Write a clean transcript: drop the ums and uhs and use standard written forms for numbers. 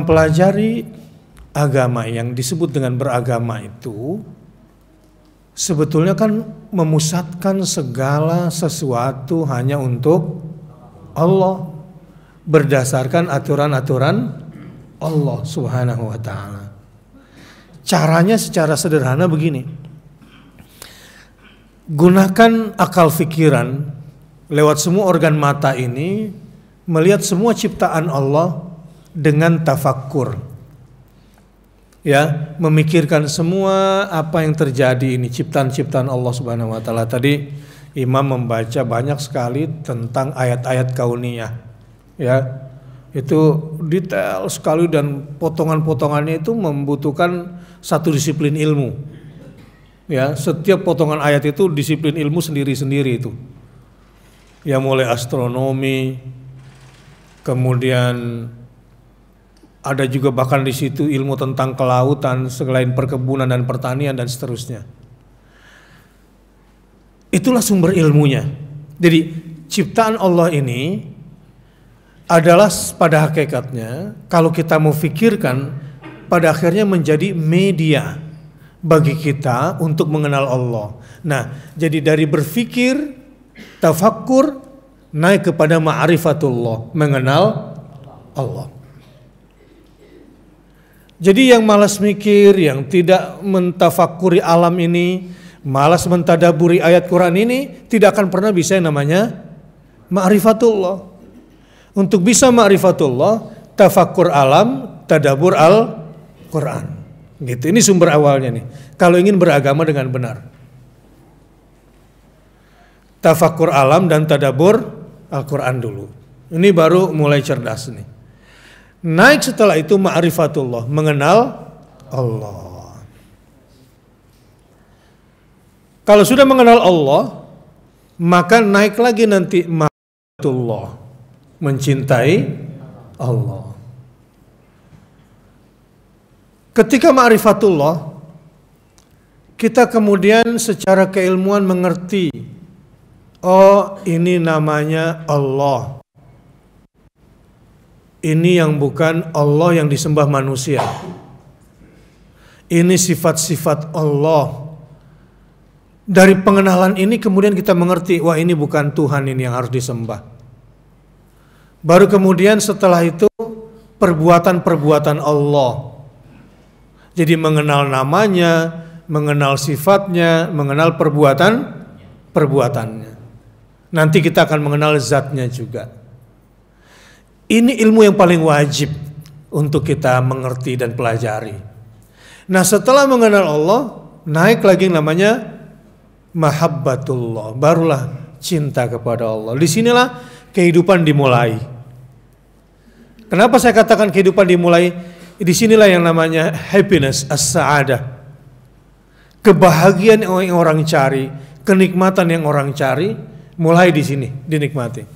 Mempelajari agama yang disebut dengan beragama itu sebetulnya kan memusatkan segala sesuatu hanya untuk Allah, berdasarkan aturan-aturan Allah Subhanahu wa ta'ala. Caranya secara sederhana begini: gunakan akal pikiran lewat semua organ mata ini, melihat semua ciptaan Allah dengan tafakkur, ya, memikirkan semua apa yang terjadi ini, ciptaan-ciptaan Allah Subhanahu wa ta'ala. Tadi Imam membaca banyak sekali tentang ayat-ayat kauniyah, ya, itu detail sekali dan potongan-potongannya itu membutuhkan satu disiplin ilmu, ya. Setiap potongan ayat itu disiplin ilmu sendiri-sendiri itu, ya, mulai astronomi, kemudian ada juga bahkan di situ ilmu tentang kelautan, selain perkebunan dan pertanian dan seterusnya. Itulah sumber ilmunya. Jadi ciptaan Allah ini adalah pada hakikatnya, kalau kita mau fikirkan, pada akhirnya menjadi media bagi kita untuk mengenal Allah. Nah, jadi dari berfikir, tafakkur, naik kepada ma'rifatullah, mengenal Allah. Jadi yang malas mikir, yang tidak mentafakuri alam ini, malas mentadaburi ayat Quran ini, tidak akan pernah bisa yang namanya ma'rifatullah. Untuk bisa ma'rifatullah, tafakkur alam, tadabur al-Quran. Gitu. Ini sumber awalnya nih. Kalau ingin beragama dengan benar, tafakkur alam dan tadabur Al-Quran dulu. Ini baru mulai cerdas nih. Naik setelah itu ma'rifatullah, mengenal Allah. Kalau sudah mengenal Allah, maka naik lagi nanti ma'rifatullah, mencintai Allah. Ketika ma'rifatullah, kita kemudian secara keilmuan mengerti, oh, ini namanya Allah. Ini yang bukan Allah yang disembah manusia. Ini sifat-sifat Allah. Dari pengenalan ini kemudian kita mengerti, wah, ini bukan Tuhan ini yang harus disembah. Baru kemudian setelah itu perbuatan-perbuatan Allah. Jadi mengenal namanya, mengenal sifatnya, mengenal perbuatannya. Nanti kita akan mengenal zatnya juga. Ini ilmu yang paling wajib untuk kita mengerti dan pelajari. Nah, setelah mengenal Allah, naik lagi yang namanya mahabbatullah, barulah cinta kepada Allah. Disinilah kehidupan dimulai. Kenapa saya katakan kehidupan dimulai? Disinilah yang namanya happiness, as-sa'adah. Kebahagiaan yang orang cari, kenikmatan yang orang cari, mulai di sini dinikmati.